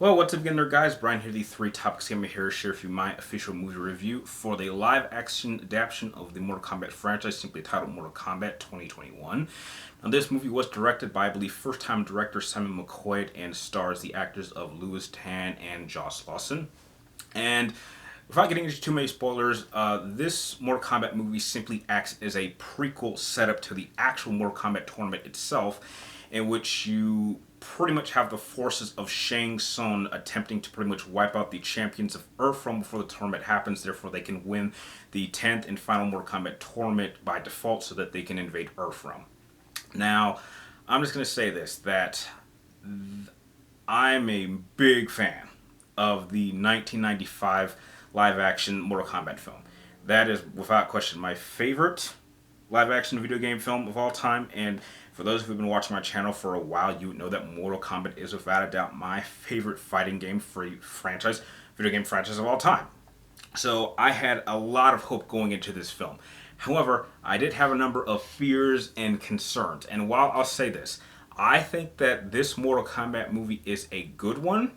Well, what's up again there, guys? Brian here, the Three Topics Gamer here to share with you my official movie review for the live-action adaptation of the Mortal Kombat franchise, simply titled Mortal Kombat 2021. Now, this movie was directed by, I believe, first-time director Simon McQuaid and stars the actors of Louis Tan and Joss Lawson. And without getting into too many spoilers, this Mortal Kombat movie simply acts as a prequel setup to the actual Mortal Kombat tournament itself, in which you pretty much have the forces of Shang Tsung attempting to pretty much wipe out the champions of Earthrealm before the tournament happens. Therefore, they can win the 10th and final Mortal Kombat tournament by default so that they can invade Earthrealm. Now, I'm just going to say this, that I'm a big fan of the 1995 live-action Mortal Kombat film. That is, without question, my favorite live-action video game film of all time, and for those who've been watching my channel for a while, you know that Mortal Kombat is without a doubt my favorite fighting game franchise, video game franchise of all time. So I had a lot of hope going into this film. However, I did have a number of fears and concerns, and while I'll say this, I think that this Mortal Kombat movie is a good one,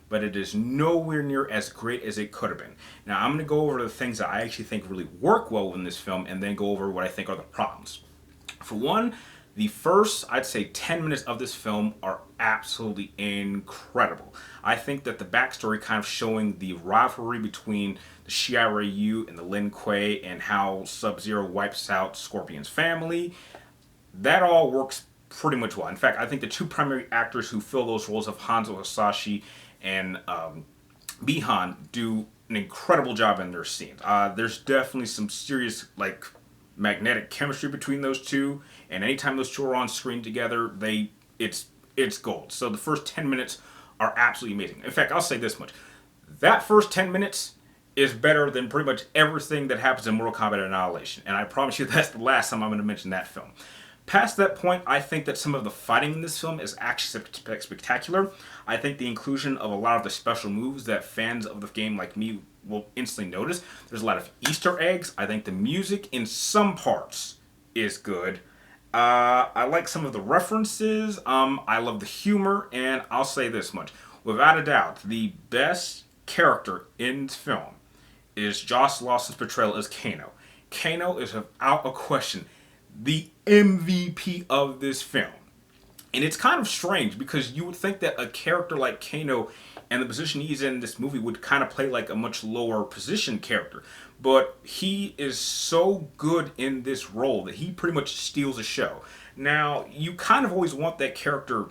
but it is nowhere near as great as it could have been. Now, I'm going to go over the things that I actually think really work well in this film, and then go over what I think are the problems. For one, the first, I'd say, 10 minutes of this film are absolutely incredible. I think that the backstory kind of showing the rivalry between the Shirai Ryu and the Lin Kuei and how Sub-Zero wipes out Scorpion's family, that all works pretty much well. In fact, I think the two primary actors who fill those roles of Hanzo Hasashi and Bihan do an incredible job in their scenes. There's definitely some serious, magnetic chemistry between those two, and anytime those two are on screen together, it's gold. So the first 10 minutes are absolutely amazing. In fact, I'll say this much. That first 10 minutes is better than pretty much everything that happens in Mortal Kombat Annihilation, and I promise you that's the last time I'm going to mention that film. Past that point, I think that some of the fighting in this film is actually spectacular. I think the inclusion of a lot of the special moves that fans of the game like me will instantly notice. There's a lot of Easter eggs. I think the music in some parts is good. I like some of the references. I love the humor, and I'll say this much. Without a doubt, the best character in this film is Joss Lawson's portrayal as Kano. Kano is, without a question, the MVP of this film. And it's kind of strange because you would think that a character like Kano and the position he's in this movie would kind of play like a much lower position character. But he is so good in this role that he pretty much steals the show. Now, you kind of always want that character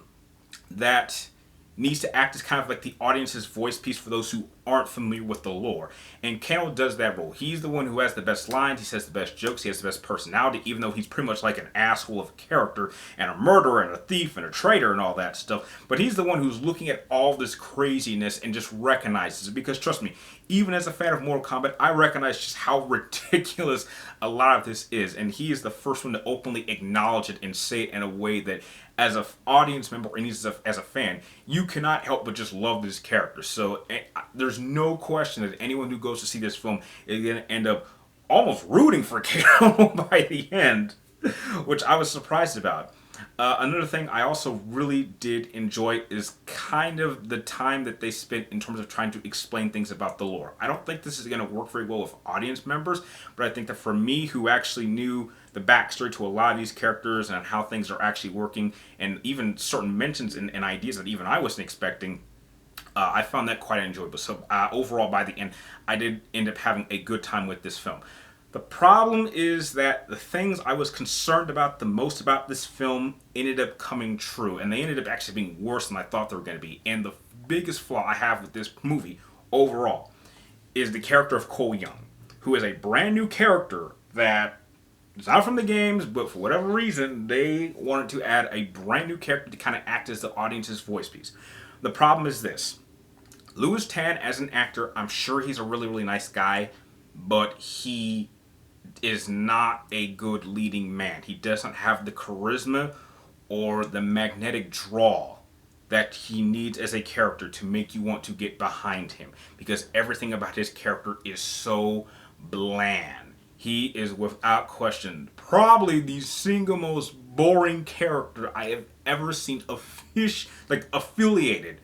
that needs to act as kind of like the audience's voice piece for those who aren't familiar with the lore. And Kano does that role. He's the one who has the best lines, he says the best jokes, he has the best personality, even though he's pretty much like an asshole of a character, and a murderer, and a thief, and a traitor, and all that stuff. But he's the one who's looking at all this craziness and just recognizes it. Because trust me, even as a fan of Mortal Kombat, I recognize just how ridiculous a lot of this is. And he is the first one to openly acknowledge it and say it in a way that, as an audience member and as a fan, you cannot help but just love this character. So there's no question that anyone who goes to see this film is going to end up almost rooting for Kano by the end, which I was surprised about. Another thing I also really did enjoy is kind of the time that they spent in terms of trying to explain things about the lore. I don't think this is going to work very well with audience members, but I think that for me, who actually knew the backstory to a lot of these characters and how things are actually working, and even certain mentions and ideas that even I wasn't expecting, I found that quite enjoyable. So overall, by the end, I did end up having a good time with this film. The problem is that the things I was concerned about the most about this film ended up coming true, and they ended up actually being worse than I thought they were going to be. And the biggest flaw I have with this movie overall is the character of Cole Young, who is a brand new character that is not from the games, but for whatever reason, they wanted to add a brand new character to kind of act as the audience's voice piece. The problem is this. Louis Tan, as an actor, I'm sure he's a really, really nice guy, but he is not a good leading man. He doesn't have the charisma or the magnetic draw that he needs as a character to make you want to get behind him, because everything about his character is so bland. He is, without question, probably the single most boring character I have ever seen affiliated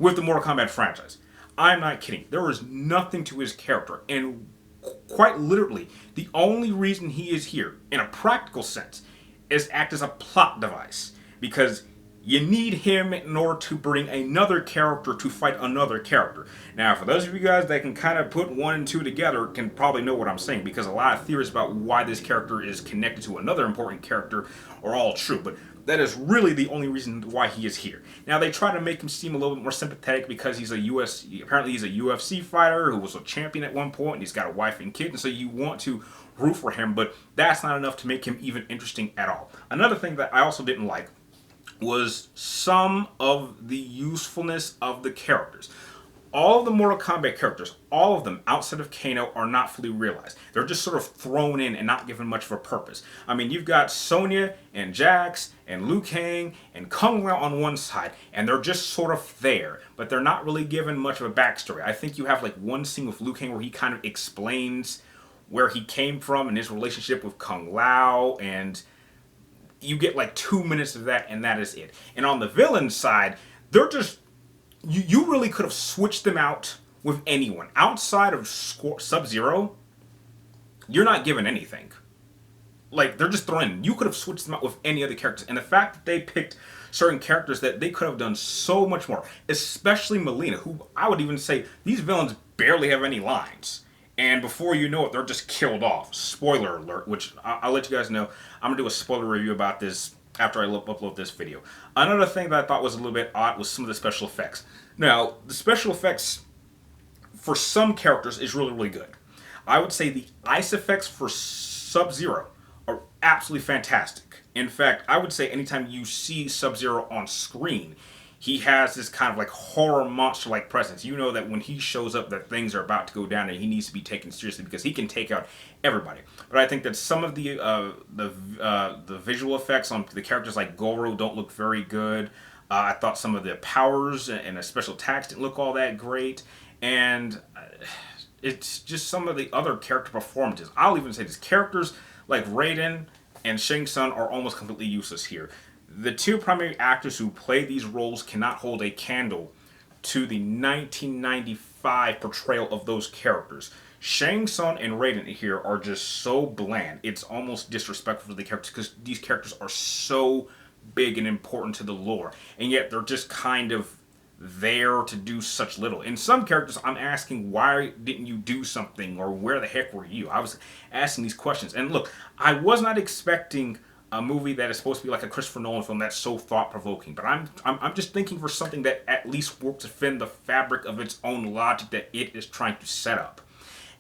with the Mortal Kombat franchise. I'm not kidding. There is nothing to his character, and quite literally, the only reason he is here, in a practical sense, is act as a plot device. Because you need him in order to bring another character to fight another character. Now, for those of you guys that can kind of put one and two together, can probably know what I'm saying, because a lot of theories about why this character is connected to another important character are all true. But that is really the only reason why he is here. Now, they try to make him seem a little bit more sympathetic because apparently he's a UFC fighter who was a champion at one point, and he's got a wife and kid, and so you want to root for him, but that's not enough to make him even interesting at all. Another thing that I also didn't like was some of the usefulness of the characters. All of the Mortal Kombat characters, all of them outside of Kano, are not fully realized. They're just sort of thrown in and not given much of a purpose. I mean, you've got Sonya and Jax and Liu Kang and Kung Lao on one side, and they're just sort of there, but they're not really given much of a backstory. I think you have like one scene with Liu Kang where he kind of explains where he came from and his relationship with Kung Lao, and you get like 2 minutes of that, and that is it. And on the villain side, they're just... You really could have switched them out with anyone. Outside of Sub-Zero, you're not given anything. Like, they're just thrown in. You could have switched them out with any other characters. And the fact that they picked certain characters that they could have done so much more, especially Melina, who I would even say these villains barely have any lines. And before you know it, they're just killed off. Spoiler alert, which I'll let you guys know. I'm going to do a spoiler review about this after I upload this video. Another thing that I thought was a little bit odd was some of the special effects. Now, the special effects for some characters is really, really good. I would say the ice effects for Sub-Zero are absolutely fantastic. In fact, I would say anytime you see Sub-Zero on screen, he has this kind of like horror monster-like presence. You know that when he shows up that things are about to go down and he needs to be taken seriously because he can take out everybody. But I think that some of the visual effects on the characters like Goro don't look very good. I thought some of the powers and the special attacks didn't look all that great. And it's just some of the other character performances. I'll even say these characters like Raiden and Shang Tsung are almost completely useless here. The two primary actors who play these roles cannot hold a candle to the 1995 portrayal of those characters. Shang Tsung and Raiden here are just so bland. It's almost disrespectful to the characters because these characters are so big and important to the lore. And yet they're just kind of there to do such little. In some characters, I'm asking, why didn't you do something? Or where the heck were you? I was asking these questions. And look, I was not expecting a movie that is supposed to be like a Christopher Nolan film that's so thought-provoking. But I'm just thinking for something that at least works within the fabric of its own logic that it is trying to set up.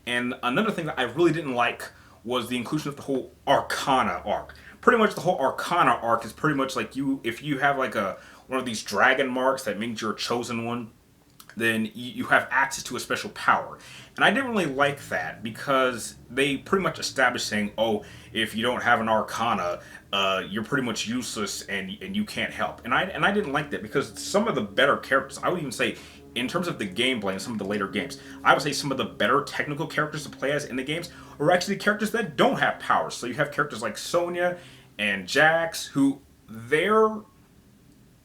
And another thing that I really didn't like was the inclusion of the whole Arcana arc. Pretty much the whole Arcana arc is pretty much like if you have like one of these dragon marks that means you're a chosen one, then you have access to a special power. And I didn't really like that because they pretty much established saying, oh, if you don't have an Arcana, you're pretty much useless and you can't help. And I didn't like that because some of the better characters, I would even say, in terms of the gameplay and some of the later games, I would say some of the better technical characters to play as in the games are actually characters that don't have powers. So you have characters like Sonya and Jax, who their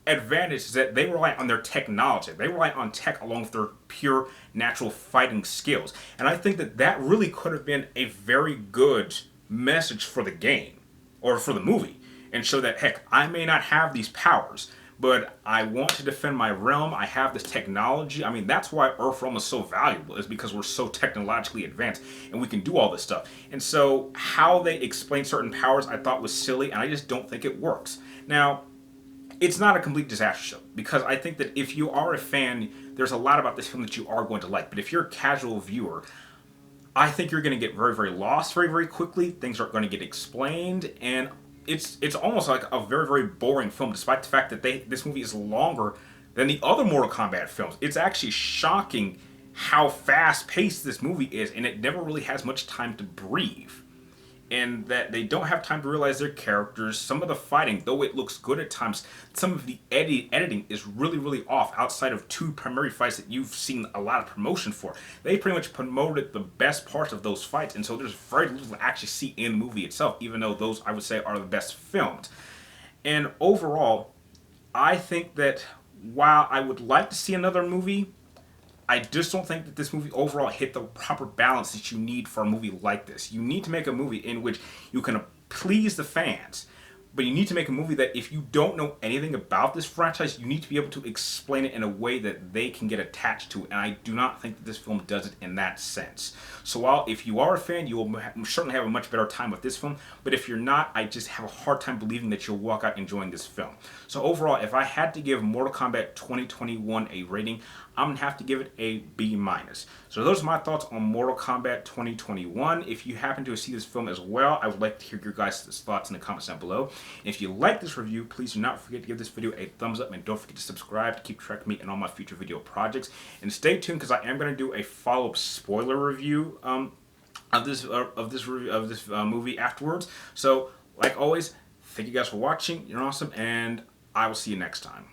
advantage is that they rely on their technology. They rely on tech along with their pure natural fighting skills. And I think that that really could have been a very good message for the game or for the movie and show that, heck, I may not have these powers, but I want to defend my realm. I have this technology. I mean, that's why Earthrealm is so valuable, is because we're so technologically advanced and we can do all this stuff. And so how they explain certain powers I thought was silly, and I just don't think it works. Now, it's not a complete disaster show, because I think that if you are a fan, there's a lot about this film that you are going to like. But if you're a casual viewer, I think you're going to get very, very lost very, very quickly. Things aren't going to get explained, and it's almost like a very, very boring film, despite the fact that this movie is longer than the other Mortal Kombat films. It's actually shocking how fast-paced this movie is, and it never really has much time to breathe. And that they don't have time to realize their characters. Some of the fighting, though it looks good at times, some of the editing is really, really off outside of two primary fights that you've seen a lot of promotion for. They pretty much promoted the best parts of those fights, and so there's very little to actually see in the movie itself, even though those, I would say, are the best filmed. And overall, I think that while I would like to see another movie, I just don't think that this movie overall hit the proper balance that you need for a movie like this. You need to make a movie in which you can please the fans, but you need to make a movie that if you don't know anything about this franchise, you need to be able to explain it in a way that they can get attached to. And I do not think that this film does it in that sense. So while if you are a fan, you will certainly have a much better time with this film. But if you're not, I just have a hard time believing that you'll walk out enjoying this film. So overall, if I had to give Mortal Kombat 2021 a rating, I'm going to have to give it a B-. So those are my thoughts on Mortal Kombat 2021. If you happen to see this film as well, I would like to hear your guys' thoughts in the comments down below. And if you like this review, please do not forget to give this video a thumbs up, and don't forget to subscribe to keep track of me and all my future video projects. And stay tuned, because I am going to do a follow-up spoiler review of this movie afterwards. So, like always, thank you guys for watching. You're awesome, and I will see you next time.